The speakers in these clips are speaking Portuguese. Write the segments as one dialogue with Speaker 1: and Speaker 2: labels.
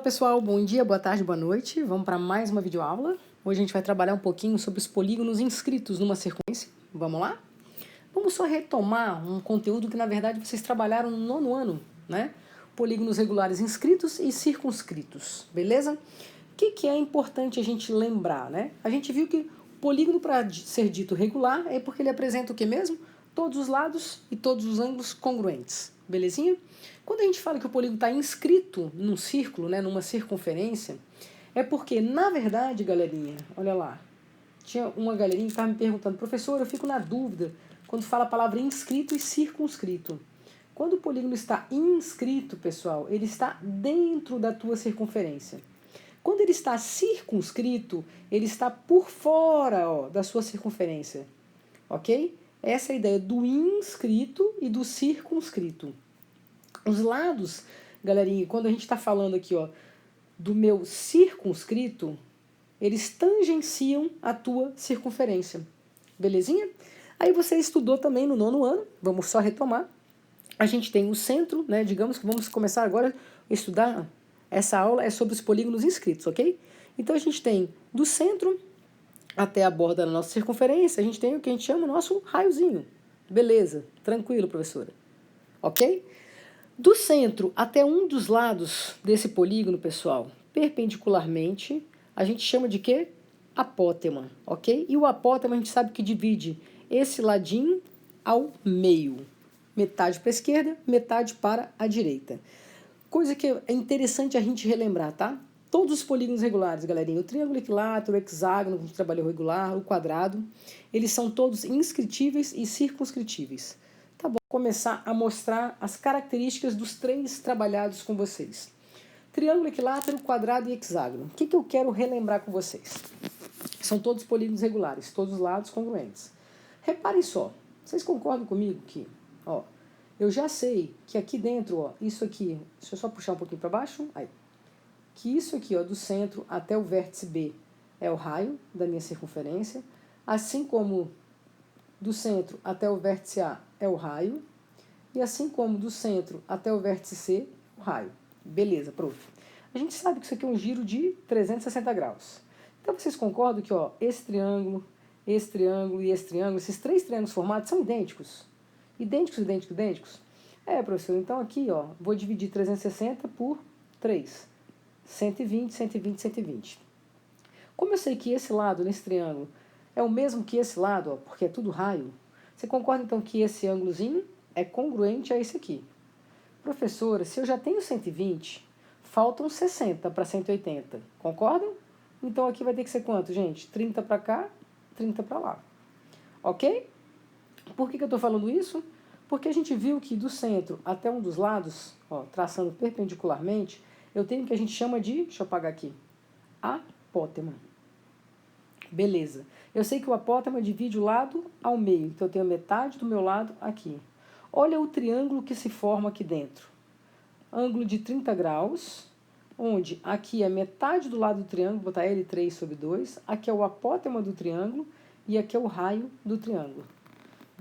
Speaker 1: pessoal, bom dia, boa tarde, boa noite. Vamos para mais uma videoaula. Hoje a gente vai trabalhar um pouquinho sobre os polígonos inscritos numa sequência. Vamos lá? Vamos só retomar um conteúdo que na verdade vocês trabalharam no nono ano, né? Polígonos regulares inscritos e circunscritos, beleza? O que é importante a gente lembrar, né? A gente viu que o polígono, para ser dito regular, é porque ele apresenta o que mesmo? Todos os lados e todos os ângulos congruentes, belezinha? Quando a gente fala que o polígono está inscrito num círculo, né, numa circunferência, é porque, na verdade, galerinha, olha lá, tinha uma galerinha que estava me perguntando, professor, eu fico na dúvida quando fala a palavra inscrito e circunscrito. Quando o polígono está inscrito, pessoal, ele está dentro da tua circunferência. Quando ele está circunscrito, ele está por fora, ó, da sua circunferência. Ok? Essa é a ideia do inscrito e do circunscrito. Os lados, galerinha, quando a gente está falando aqui, ó, do meu circunscrito, eles tangenciam a tua circunferência. Belezinha? Aí você estudou também no nono ano, vamos só retomar. A gente tem o centro, né? Digamos que vamos começar agora a estudar. Essa aula é sobre os polígonos inscritos, ok? Então a gente tem do centro até a borda da nossa circunferência, a gente tem o que a gente chama o nosso raiozinho. Beleza, tranquilo, professora. Ok? Do centro até um dos lados desse polígono, pessoal, perpendicularmente, a gente chama de quê? Apótema, ok? E o apótema a gente sabe que divide esse ladinho ao meio. Metade para a esquerda, metade para a direita. Coisa que é interessante a gente relembrar, tá? Todos os polígonos regulares, galerinha, o triângulo equilátero, o hexágono, que a gente trabalhou regular, o quadrado, eles são todos inscritíveis e circunscritíveis. Tá bom, vou começar a mostrar as características dos três trabalhados com vocês. Triângulo equilátero, quadrado e hexágono. O que eu quero relembrar com vocês? São todos polígonos regulares, todos os lados congruentes. Reparem só, vocês concordam comigo que, ó, eu já sei que aqui dentro, ó, isso aqui, deixa eu só puxar um pouquinho para baixo, aí, que isso aqui, ó, do centro até o vértice B é o raio da minha circunferência, assim como do centro até o vértice A é o raio, e assim como do centro até o vértice C, o raio. Beleza, prof. A gente sabe que isso aqui é um giro de 360 graus. Então vocês concordam que, ó, esse triângulo e esse triângulo, esses três triângulos formados são idênticos? Idênticos, idênticos, idênticos? É, professor, então aqui, ó, vou dividir 360 por 3. 120, 120, 120. Como eu sei que esse lado nesse triângulo é o mesmo que esse lado, ó, porque é tudo raio, você concorda então que esse ângulozinho é congruente a esse aqui? Professora, se eu já tenho 120, faltam 60 para 180. Concordam? Então aqui vai ter que ser quanto, gente? 30 para cá, 30 para lá. Ok? Por que eu estou falando isso? Porque a gente viu que do centro até um dos lados, ó, traçando perpendicularmente, eu tenho o que a gente chama de, deixa eu apagar aqui, apótema. Beleza. Eu sei que o apótema divide o lado ao meio, então eu tenho metade do meu lado aqui. Olha o triângulo que se forma aqui dentro. Ângulo de 30 graus, onde aqui é metade do lado do triângulo, vou botar ele 3 sobre 2, aqui é o apótema do triângulo e aqui é o raio do triângulo.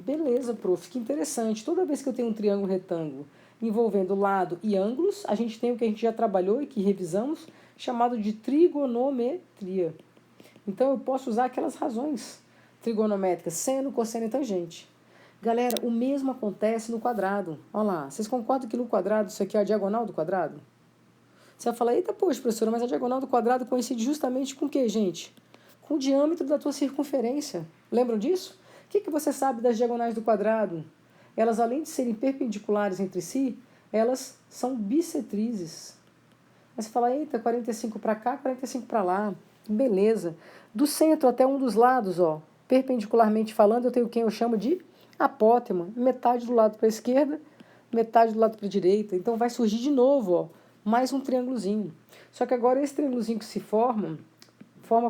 Speaker 1: Beleza, prof, que interessante. Toda vez que eu tenho um triângulo retângulo envolvendo lado e ângulos, a gente tem o que a gente já trabalhou e que revisamos, chamado de trigonometria. Então eu posso usar aquelas razões trigonométricas, seno, cosseno e tangente. Galera, o mesmo acontece no quadrado. Olha lá, vocês concordam que no quadrado isso aqui é a diagonal do quadrado? Você vai falar, eita, poxa, professora, mas a diagonal do quadrado coincide justamente com o quê, gente? Com o diâmetro da tua circunferência. Lembram disso? O que você sabe das diagonais do quadrado? Elas, além de serem perpendiculares entre si, elas são bissetrizes. Aí você fala, eita, 45 para cá, 45 para lá. Beleza. Do centro até um dos lados, ó, perpendicularmente falando, eu tenho quem eu chamo de apótema. Metade do lado para a esquerda, metade do lado para a direita. Então vai surgir de novo, ó, mais um triângulozinho. Só que agora esse triângulozinho que se forma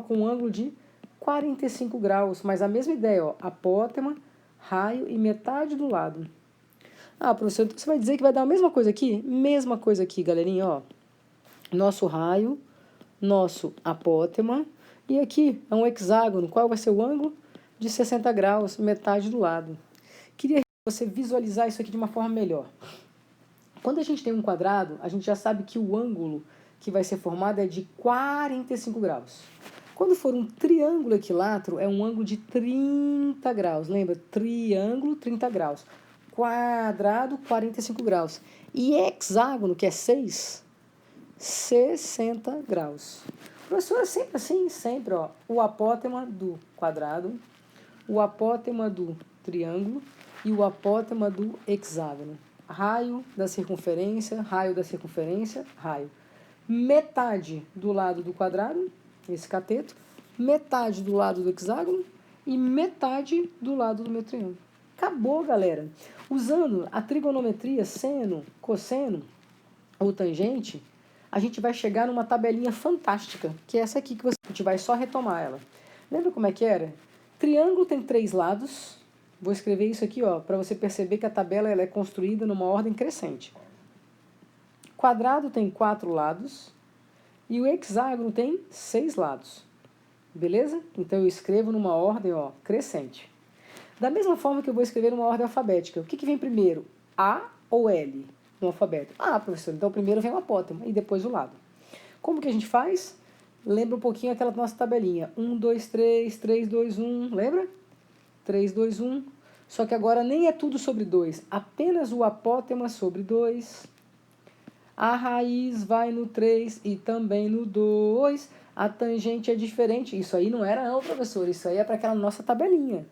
Speaker 1: com um ângulo de 45 graus, mas a mesma ideia, ó, apótema, raio e metade do lado. Ah, professor, então você vai dizer que vai dar a mesma coisa aqui? Mesma coisa aqui, galerinha, ó. Nosso raio, nosso apótema, e aqui é um hexágono. Qual vai ser o ângulo? De 60 graus, metade do lado. Queria você visualizar isso aqui de uma forma melhor. Quando a gente tem um quadrado, a gente já sabe que o ângulo que vai ser formado é de 45 graus. Quando for um triângulo equilátero, é um ângulo de 30 graus. Lembra? Triângulo, 30 graus. Quadrado, 45 graus. E hexágono, que é 6, 60 graus. Professor, é sempre assim, sempre, ó. O apótema do quadrado, o apótema do triângulo e o apótema do hexágono. Raio da circunferência, raio. Metade do lado do quadrado, esse cateto, metade do lado do hexágono e metade do lado do meu triângulo. Acabou, galera. Usando a trigonometria seno, cosseno ou tangente, a gente vai chegar numa tabelinha fantástica, que é essa aqui que a gente vai só retomar ela. Lembra como é que era? Triângulo tem 3 lados. Vou escrever isso aqui, ó, para você perceber que a tabela ela é construída numa ordem crescente. Quadrado tem 4 lados e o hexágono tem 6 lados. Beleza? Então eu escrevo numa ordem, ó, crescente. Da mesma forma que eu vou escrever numa ordem alfabética. O que vem primeiro? A ou L no alfabeto? Ah, professor, então primeiro vem o apótema e depois o lado. Como que a gente faz? Lembra um pouquinho aquela nossa tabelinha. 1, 2, 3, 3, 2, 1. Lembra? 3, 2, 1. Só que agora nem é tudo sobre 2. Apenas o apótema sobre 2. A raiz vai no 3 e também no 2. A tangente é diferente. Isso aí não era não, professor. Isso aí é para aquela nossa tabelinha.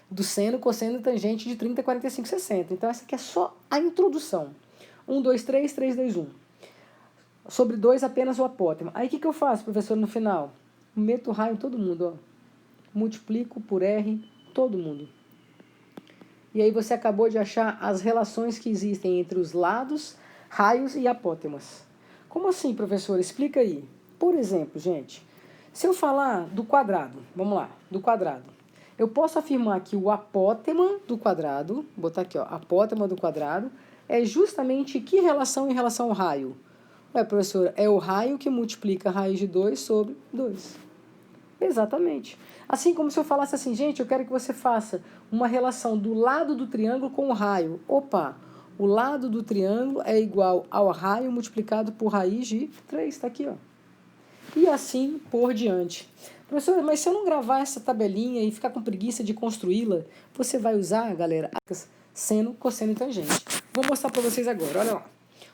Speaker 1: Do seno, cosseno e tangente de 30, 45, 60. Então essa aqui é só a introdução. 1, 2, 3, 3, 2, 1. Sobre 2 apenas o apótema. Aí o que eu faço, professor, no final? Meto o raio em todo mundo, ó. Multiplico por R, todo mundo. E aí você acabou de achar as relações que existem entre os lados, raios e apótemas. Como assim, professor? Explica aí. Por exemplo, gente, se eu falar do quadrado, vamos lá, do quadrado. Eu posso afirmar que o apótema do quadrado, vou botar aqui, ó, apótema do quadrado, é justamente que relação em relação ao raio? Ué, professor, é o raio que multiplica a raiz de 2 sobre 2. Exatamente. Assim como se eu falasse assim, gente, eu quero que você faça uma relação do lado do triângulo com o raio. Opa, o lado do triângulo é igual ao raio multiplicado por raiz de 3, está aqui, ó. E assim por diante. Professor, mas se eu não gravar essa tabelinha e ficar com preguiça de construí-la, você vai usar, galera, seno, cosseno e tangente. Vou mostrar para vocês agora, olha lá.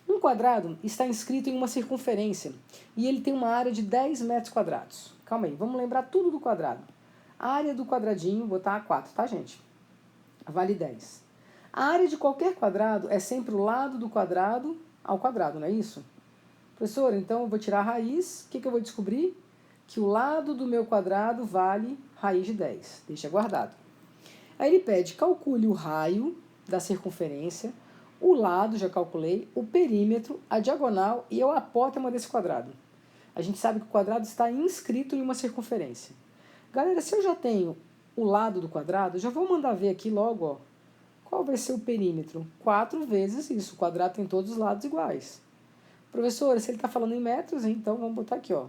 Speaker 1: Um quadrado está inscrito em uma circunferência e ele tem uma área de 10 metros quadrados. Calma aí, vamos lembrar tudo do quadrado. A área do quadradinho, vou botar A4, tá, gente? Vale 10. A área de qualquer quadrado é sempre o lado do quadrado ao quadrado, não é isso? Professor, então eu vou tirar a raiz, o que eu vou descobrir? Que o lado do meu quadrado vale raiz de 10. Deixa guardado. Aí ele pede, calcule o raio da circunferência, o lado, já calculei, o perímetro, a diagonal e o apótema desse quadrado. A gente sabe que o quadrado está inscrito em uma circunferência. Galera, se eu já tenho o lado do quadrado, já vou mandar ver aqui logo, ó. Qual vai ser o perímetro? 4 vezes isso. O quadrado tem todos os lados iguais. Professor, se ele está falando em metros, então vamos botar aqui, ó,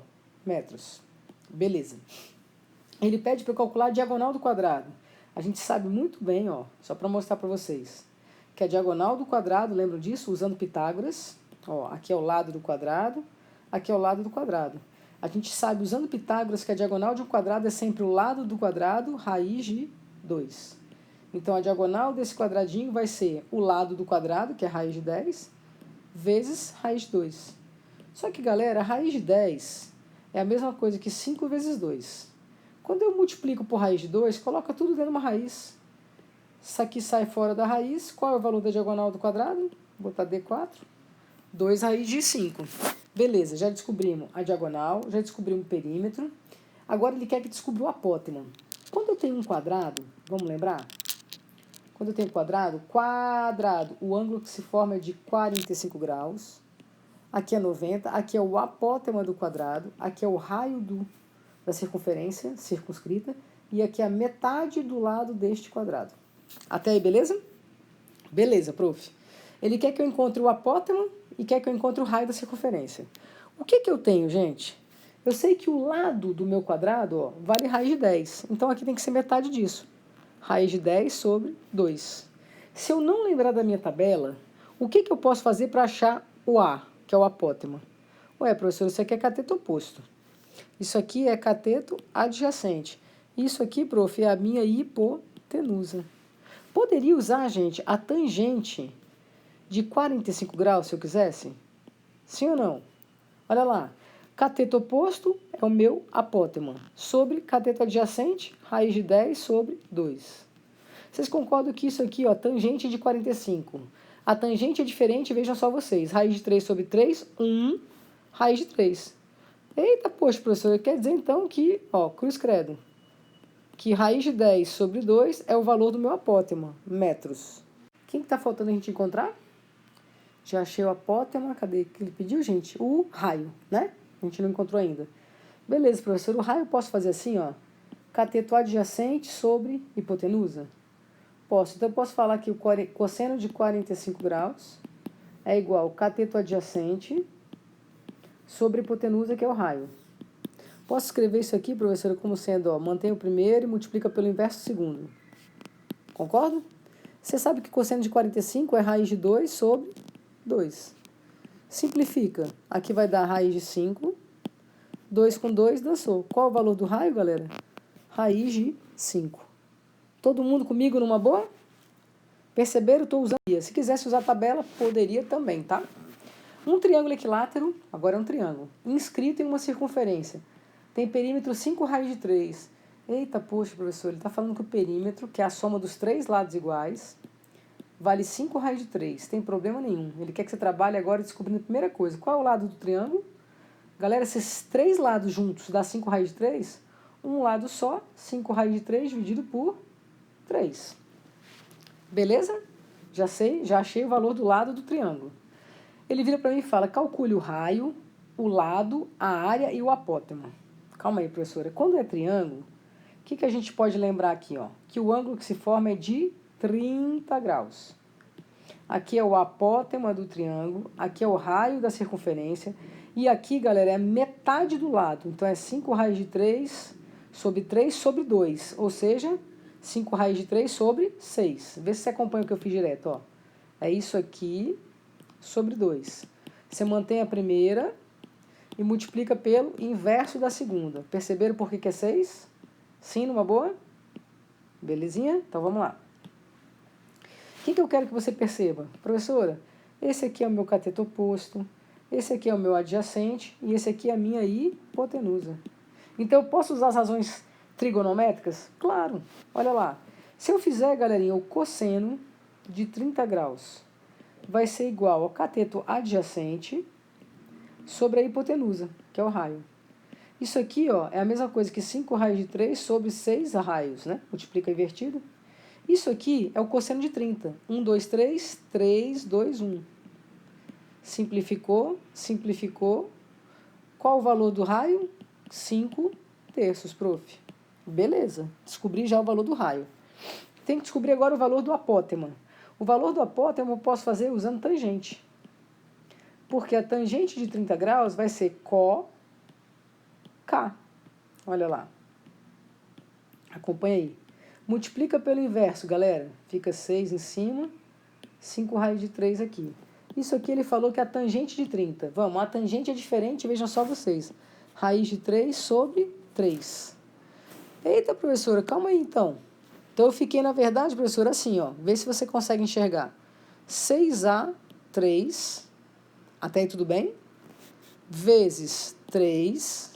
Speaker 1: metros. Beleza. Ele pede para eu calcular a diagonal do quadrado. A gente sabe muito bem, ó, só para mostrar para vocês, que a diagonal do quadrado, lembram disso? Usando Pitágoras. Ó, aqui é o lado do quadrado, aqui é o lado do quadrado. A gente sabe, usando Pitágoras, que a diagonal de um quadrado é sempre o lado do quadrado, raiz de 2. Então, a diagonal desse quadradinho vai ser o lado do quadrado, que é raiz de 10, vezes raiz de 2. Só que, galera, a raiz de 10 é a mesma coisa que 5 vezes 2. Quando eu multiplico por raiz de 2, coloca tudo dentro de uma raiz. Isso aqui sai fora da raiz. Qual é o valor da diagonal do quadrado? Vou botar D4. 2 raiz de 5. Beleza, já descobrimos a diagonal, já descobrimos o perímetro. Agora ele quer que descubra o apótema. Quando eu tenho um quadrado, vamos lembrar? Quando eu tenho quadrado, o ângulo que se forma é de 45 graus. Aqui é 90, aqui é o apótema do quadrado, aqui é o raio da circunferência circunscrita e aqui é a metade do lado deste quadrado. Até aí, beleza? Beleza, prof. Ele quer que eu encontre o apótema e quer que eu encontre o raio da circunferência. O que eu tenho, gente? Eu sei que o lado do meu quadrado, ó, vale raiz de 10. Então, aqui tem que ser metade disso. Raiz de 10 sobre 2. Se eu não lembrar da minha tabela, o que eu posso fazer para achar o A, que é o apótema? Ué, professor, isso aqui é cateto oposto. Isso aqui é cateto adjacente. Isso aqui, prof, é a minha hipotenusa. Poderia usar, gente, a tangente de 45 graus, se eu quisesse? Sim ou não? Olha lá. Cateto oposto é o meu apótema. Sobre cateto adjacente, raiz de 10 sobre 2. Vocês concordam que isso aqui, ó, tangente de 45. A tangente é diferente, vejam só vocês. Raiz de 3 sobre 3, 1, raiz de 3. Eita, poxa, professor, quer dizer então que, ó, cruz credo, que raiz de 10 sobre 2 é o valor do meu apótema, metros. Quem que tá faltando a gente encontrar? Já achei o apótema, cadê que ele pediu, gente? O raio, né? A gente não encontrou ainda. Beleza, professor, o raio eu posso fazer assim, ó, cateto adjacente sobre hipotenusa? Posso, então eu posso falar que o cosseno de 45 graus é igual ao cateto adjacente sobre hipotenusa, que é o raio. Posso escrever isso aqui, professora, como sendo, ó, mantém o primeiro e multiplica pelo inverso do segundo. Concordo? Você sabe que cosseno de 45 é raiz de 2 sobre 2. Simplifica. Aqui vai dar raiz de 5. 2 com 2 dançou. Qual é o valor do raio, galera? Raiz de 5. Todo mundo comigo numa boa? Perceberam? Estou usando. Se quisesse usar a tabela, poderia também, tá? Um triângulo equilátero, agora é um triângulo, inscrito em uma circunferência. Tem perímetro 5 raiz de 3. Eita, poxa, professor, ele está falando que o perímetro, que é a soma dos três lados iguais, vale 5 raiz de 3. Tem problema nenhum. Ele quer que você trabalhe agora descobrindo a primeira coisa. Qual é o lado do triângulo? Galera, esses três lados juntos dá 5 raiz de 3. Um lado só, 5 raiz de 3 dividido por 3. Beleza? Já sei, já achei o valor do lado do triângulo. Ele vira para mim e fala, calcule o raio, o lado, a área e o apótema. Calma aí, professora. Quando é triângulo, o que a gente pode lembrar aqui? Ó? Que o ângulo que se forma é de 30 graus. Aqui é o apótema do triângulo, aqui é o raio da circunferência, e aqui, galera, é metade do lado. Então, é 5 raiz de 3 sobre 2, ou seja, 5 raiz de 3 sobre 6. Vê se você acompanha o que eu fiz direto, ó. É isso aqui sobre 2. Você mantém a primeira e multiplica pelo inverso da segunda. Perceberam por que é 6? Sim, numa boa? Belezinha? Então, vamos lá. O que eu quero que você perceba? Professora, esse aqui é o meu cateto oposto, esse aqui é o meu adjacente e esse aqui é a minha hipotenusa. Então, eu posso usar as razões trigonométricas? Claro. Olha lá. Se eu fizer, galerinha, o cosseno de 30 graus, vai ser igual ao cateto adjacente sobre a hipotenusa, que é o raio. Isso aqui, ó, é a mesma coisa que 5 raiz de 3 sobre 6 raios, né? Multiplica invertido. Isso aqui é o cosseno de 30. 1, 2, 3, 3, 2, 1. Simplificou, simplificou. Qual o valor do raio? 5 terços, prof. Beleza, descobri já o valor do raio. Tem que descobrir agora o valor do apótema. O valor do apótema eu posso fazer usando tangente. Porque a tangente de 30 graus vai ser cos K. Olha lá. Acompanha aí. Multiplica pelo inverso, galera. Fica 6 em cima, 5 raiz de 3 aqui. Isso aqui ele falou que é a tangente de 30. Vamos, a tangente é diferente, vejam só vocês. Raiz de 3 sobre 3. Eita, professora, calma aí então. Então eu fiquei, na verdade, professora, assim, ó. Vê se você consegue enxergar. 6A3, até aí tudo bem? Vezes 3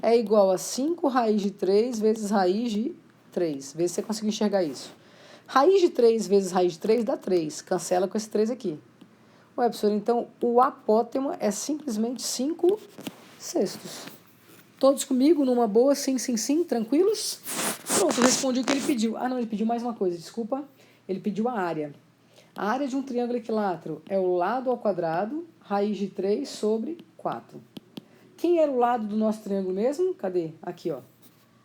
Speaker 1: é igual a 5 raiz de 3 vezes raiz de 3. Vê se você consegue enxergar isso. Raiz de 3 vezes raiz de 3 dá 3. Cancela com esse 3 aqui. Ué, professor, então o apótema é simplesmente 5 sextos. Todos comigo, numa boa, sim, sim, sim, tranquilos? Pronto, eu respondi o que ele pediu. Ah, não, ele pediu mais uma coisa, desculpa. Ele pediu a área. A área de um triângulo equilátero é o lado ao quadrado, raiz de 3 sobre 4. Quem era o lado do nosso triângulo mesmo? Cadê? Aqui, ó.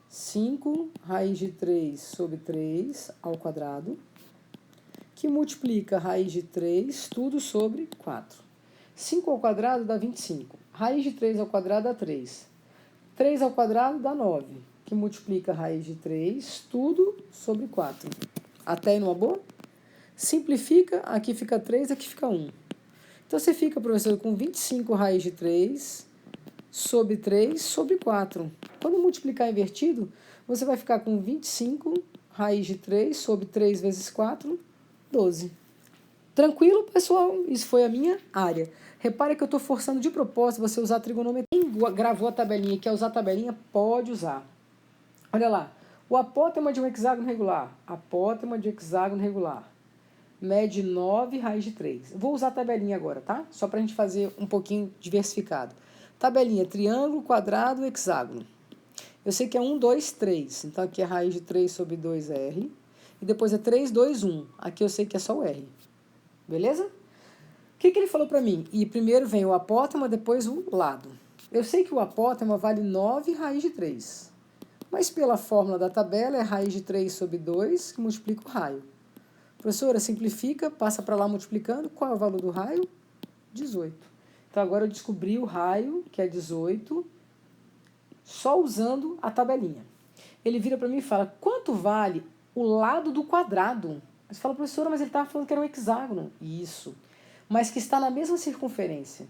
Speaker 1: 5 raiz de 3 sobre 3 ao quadrado, que multiplica raiz de 3, tudo sobre 4. 5 ao quadrado dá 25. Raiz de 3 ao quadrado dá 3. 3 ao quadrado dá 9, que multiplica raiz de 3, tudo sobre 4. Até aí numa boa? Simplifica, aqui fica 3, aqui fica 1. Então, você fica, professor, com 25 raiz de 3 sobre 3 sobre 4. Quando multiplicar invertido, você vai ficar com 25 raiz de 3 sobre 3 vezes 4, 12. Tranquilo, pessoal? Isso foi a minha área. Repare que eu estou forçando de propósito você usar a trigonometria. Quem gravou a tabelinha e quer usar a tabelinha, pode usar. Olha lá. O apótema de um hexágono regular. Apótema de hexágono regular. Mede 9 raiz de 3. Vou usar a tabelinha agora, tá? Só para a gente fazer um pouquinho diversificado. Tabelinha, triângulo, quadrado, hexágono. Eu sei que é 1, 2, 3. Então, aqui é raiz de 3 sobre 2R. E depois é 3, 2, 1. Aqui eu sei que é só o R. Beleza? O que ele falou para mim? E primeiro vem o apótema, depois o lado. Eu sei que o apótema vale 9 raiz de 3. Mas pela fórmula da tabela é raiz de 3 sobre 2 que multiplica o raio. Professora, simplifica, passa para lá multiplicando. Qual é o valor do raio? 18. Então agora eu descobri o raio, que é 18, só usando a tabelinha. Ele vira para mim e fala, quanto vale o lado do quadrado? Você fala, professora, mas ele estava falando que era um hexágono. Isso. Mas que está na mesma circunferência.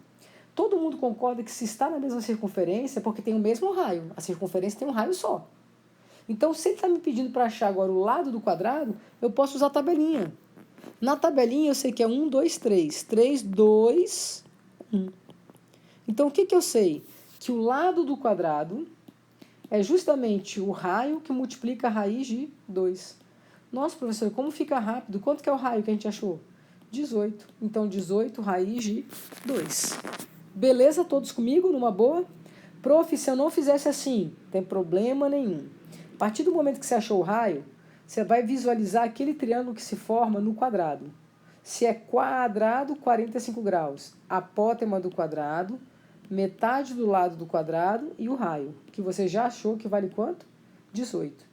Speaker 1: Todo mundo concorda que se está na mesma circunferência é porque tem o mesmo raio. A circunferência tem um raio só. Então, se ele está me pedindo para achar agora o lado do quadrado, eu posso usar a tabelinha. Na tabelinha eu sei que é 1, 2, 3. 3, 2, 1. Então, o que eu sei? Que o lado do quadrado é justamente o raio que multiplica a raiz de 2. Nossa, professor, como fica rápido? Quanto que é o raio que a gente achou? 18. Então, 18 raiz de 2. Beleza? Todos comigo? Numa boa? Prof, se eu não fizesse assim, tem problema nenhum. A partir do momento que você achou o raio, você vai visualizar aquele triângulo que se forma no quadrado. Se é quadrado, 45 graus. Apótema do quadrado, metade do lado do quadrado e o raio, que você já achou que vale quanto? 18.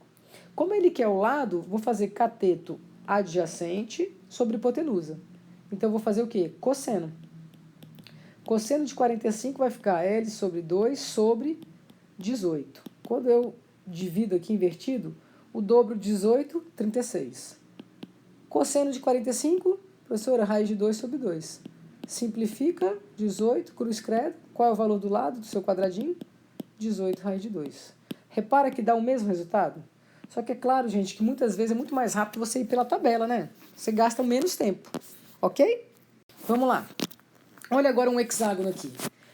Speaker 1: Como ele quer o lado, vou fazer cateto adjacente sobre hipotenusa. Então, eu vou fazer o quê? Cosseno. Cosseno de 45 vai ficar L sobre 2 sobre 18. Quando eu divido aqui invertido, o dobro de 18, 36. Cosseno de 45, professora, raiz de 2 sobre 2. Simplifica, 18, cruz credo. Qual é o valor do lado do seu quadradinho? 18 raiz de 2. Repara que dá o mesmo resultado? Só que é claro, gente, que muitas vezes é muito mais rápido você ir pela tabela, né? Você gasta menos tempo, ok? Vamos lá. Olha agora um hexágono aqui.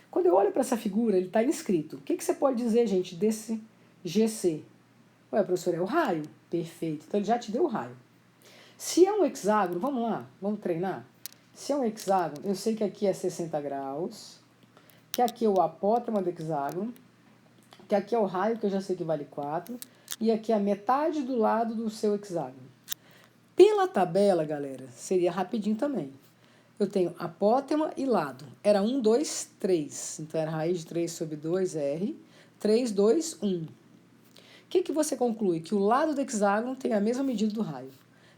Speaker 1: Quando eu olho para essa figura, ele está inscrito. O que você pode dizer, gente, desse GC? Ué, professor, é o raio. Perfeito. Então, ele já te deu o raio. Se é um hexágono, vamos lá, vamos treinar? Se é um hexágono, eu sei que aqui é 60 graus, que aqui é o apótema do hexágono, que aqui é o raio, que eu já sei que vale 4, e aqui é a metade do lado do seu hexágono. Pela tabela, galera, seria rapidinho também. Eu tenho apótema e lado. Era 1, 2, 3. Então, era raiz de 3 sobre 2R. 3, 2, 1. O que você conclui? Que o lado do hexágono tem a mesma medida do raio.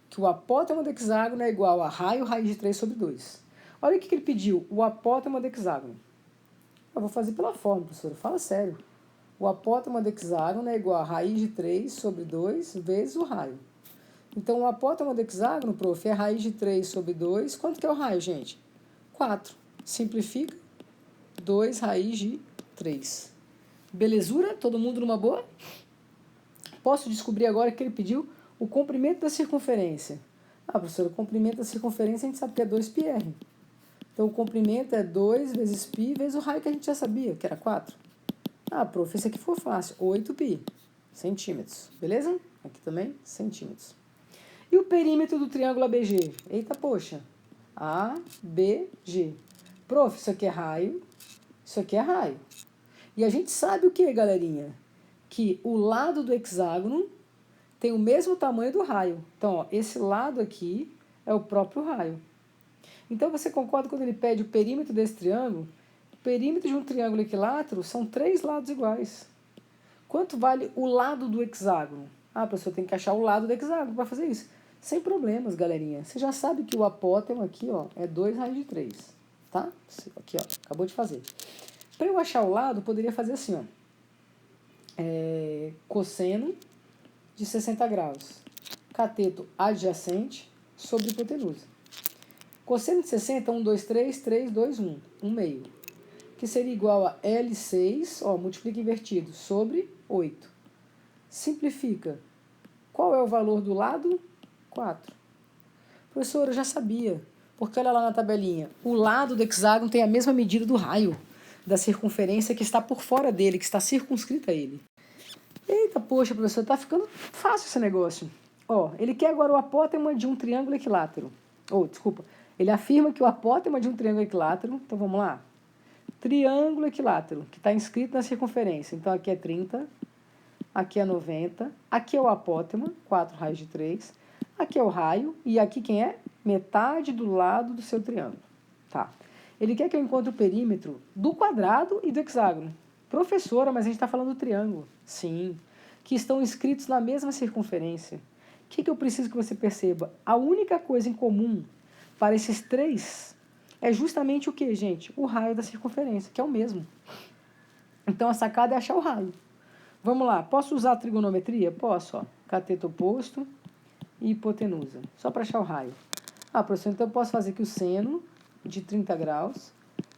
Speaker 1: Que o apótema do hexágono é igual a raio raiz de 3 sobre 2. Olha o que ele pediu. O apótema do hexágono. Eu vou fazer pela fórmula, professor. Fala sério. O apótema do hexágono é igual a raiz de 3 sobre 2 vezes o raio. Então, o apótema do hexágono, prof, é raiz de 3 sobre 2. Quanto que é o raio, gente? 4. Simplifica. 2 raiz de 3. Belezura? Todo mundo numa boa? Posso descobrir agora que ele pediu o comprimento da circunferência. Ah, professor, o comprimento da circunferência a gente sabe que é 2πr. Então, o comprimento é 2 vezes π vezes o raio que a gente já sabia, que era 4. Ah, prof, esse aqui foi fácil. 8π. Centímetros. Beleza? Aqui também, centímetros. E o perímetro do triângulo ABG? Eita, poxa. ABG. Prof, isso aqui é raio. Isso aqui é raio. E a gente sabe o que, galerinha? Que o lado do hexágono tem o mesmo tamanho do raio. Então, ó, esse lado aqui é o próprio raio. Então, você concorda quando ele pede o perímetro desse triângulo? O perímetro de um triângulo equilátero são 3 lados iguais. Quanto vale o lado do hexágono? Ah, professor, tem que achar o lado do hexágono para fazer isso. Sem problemas, galerinha. Você já sabe que o apótema aqui, ó, é 2 raiz de 3, tá? Aqui, ó, acabou de fazer. Para eu achar o lado, eu poderia fazer assim, ó. Cosseno de 60 graus. Cateto adjacente sobre hipotenusa. Cosseno de 60, 1, 2, 3, 3, 2, 1. 1 meio. Que seria igual a L6, ó, multiplica invertido, sobre 8. Simplifica. Qual é o valor do lado? 4. Professor, eu já sabia. Porque olha lá na tabelinha. O lado do hexágono tem a mesma medida do raio da circunferência que está por fora dele, que está circunscrita a ele. Eita, poxa, professor, tá ficando fácil esse negócio. Ó, ele quer agora o apótema de um triângulo equilátero. Desculpa. Ele afirma que o apótema de um triângulo equilátero... Então, vamos lá. Triângulo equilátero, que está inscrito na circunferência. Então, aqui é 30, aqui é 90, aqui é o apótema, 4 raios de 3, aqui é o raio, e aqui quem é? Metade do lado do seu triângulo. Tá. Ele quer que eu encontre o perímetro do quadrado e do hexágono. Professora, mas a gente está falando do triângulo. Sim, que estão inscritos na mesma circunferência. O que eu preciso que você perceba? A única coisa em comum para esses três é justamente o que, gente? O raio da circunferência, que é o mesmo. Então, a sacada é achar o raio. Vamos lá, posso usar a trigonometria? Posso, ó. Cateto oposto e hipotenusa. Só para achar o raio. Ah, professor, então eu posso fazer que o seno de 30 graus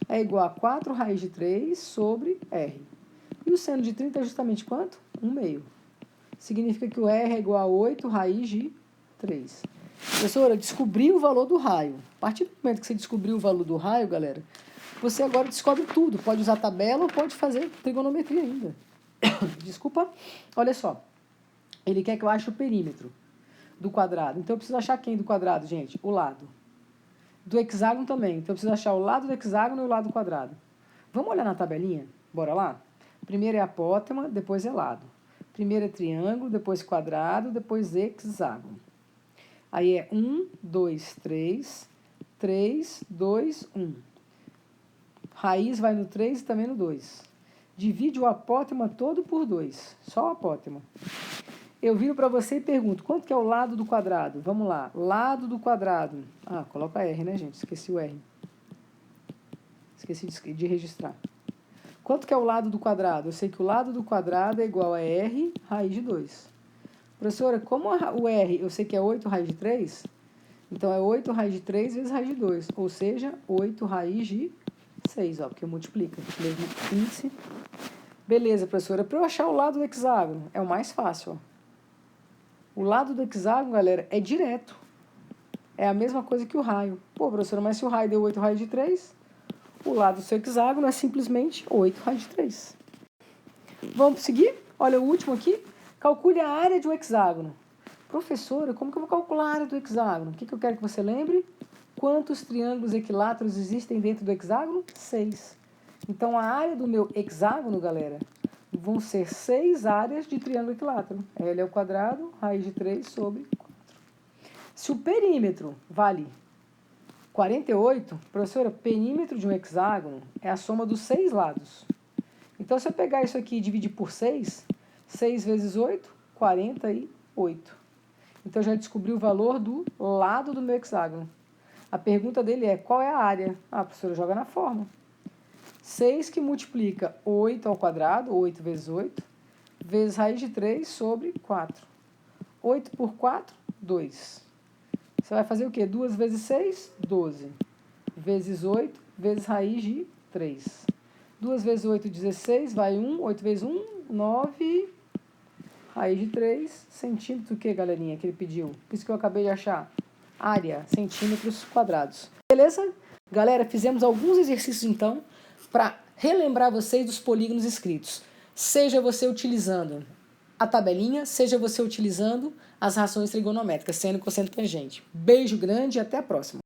Speaker 1: é igual a 4 raiz de 3 sobre R. E o seno de 30 é justamente quanto? 1 meio. Significa que o R é igual a 8 raiz de 3. Professora, descobri o valor do raio. A partir do momento que você descobriu o valor do raio, galera, você agora descobre tudo. Pode usar tabela ou pode fazer trigonometria ainda. Desculpa. Olha só. Ele quer que eu ache o perímetro do quadrado. Então, eu preciso achar quem do quadrado, gente? O lado. Do hexágono também. Então, eu preciso achar o lado do hexágono e o lado do quadrado. Vamos olhar na tabelinha? Bora lá? Primeiro é apótema, depois é lado. Primeiro é triângulo, depois quadrado, depois hexágono. Aí é 1, 2, 3, 3, 2, 1. Raiz vai no 3 e também no 2. Divide o apótema todo por 2. Só o apótema. Eu viro para você e pergunto, quanto que é o lado do quadrado? Vamos lá, lado do quadrado. Ah, coloca R, né, gente? Esqueci o R. Esqueci de registrar. Quanto que é o lado do quadrado? Eu sei que o lado do quadrado é igual a R raiz de 2. Professora, como o R eu sei que é 8 raiz de 3, então é 8 raiz de 3 vezes raiz de 2, ou seja, 8 raiz de 6, ó, porque multiplica, mesmo índice. Beleza, professora, para eu achar o lado do hexágono, é o mais fácil, ó. O lado do hexágono, galera, é direto. É a mesma coisa que o raio. Pô, professora, mas se o raio deu 8 raiz de 3, o lado do seu hexágono é simplesmente 8 raiz de 3. Vamos seguir? Olha o último aqui. Calcule a área de um hexágono. Professora, como que eu vou calcular a área do hexágono? O que eu quero que você lembre? Quantos triângulos equiláteros existem dentro do hexágono? 6. Então, a área do meu hexágono, galera, vão ser 6 áreas de triângulo equilátero. L é o quadrado, raiz de 3 sobre 4. Se o perímetro vale 48, professora, perímetro de um hexágono é a soma dos 6 lados. Então, se eu pegar isso aqui e dividir por 6, 6 vezes 8, 48. Então, eu já descobri o valor do lado do meu hexágono. A pergunta dele é, qual é a área? Ah, a professora joga na forma. 6 que multiplica 8 ao quadrado, 8 vezes 8, vezes raiz de 3 sobre 4. 8 por 4, 2. Você vai fazer o quê? 2 vezes 6, 12. Vezes 8, vezes raiz de 3. 2 vezes 8, 16, vai 1. 8 vezes 1, 9. Raiz de 3, centímetro o que, galerinha, que ele pediu? Isso que eu acabei de achar. Área, centímetros quadrados. Beleza? Galera, fizemos alguns exercícios, então, para relembrar vocês dos polígonos escritos. Seja você utilizando a tabelinha, seja você utilizando as rações trigonométricas, seno, cosseno, tangente. Beijo grande e até a próxima.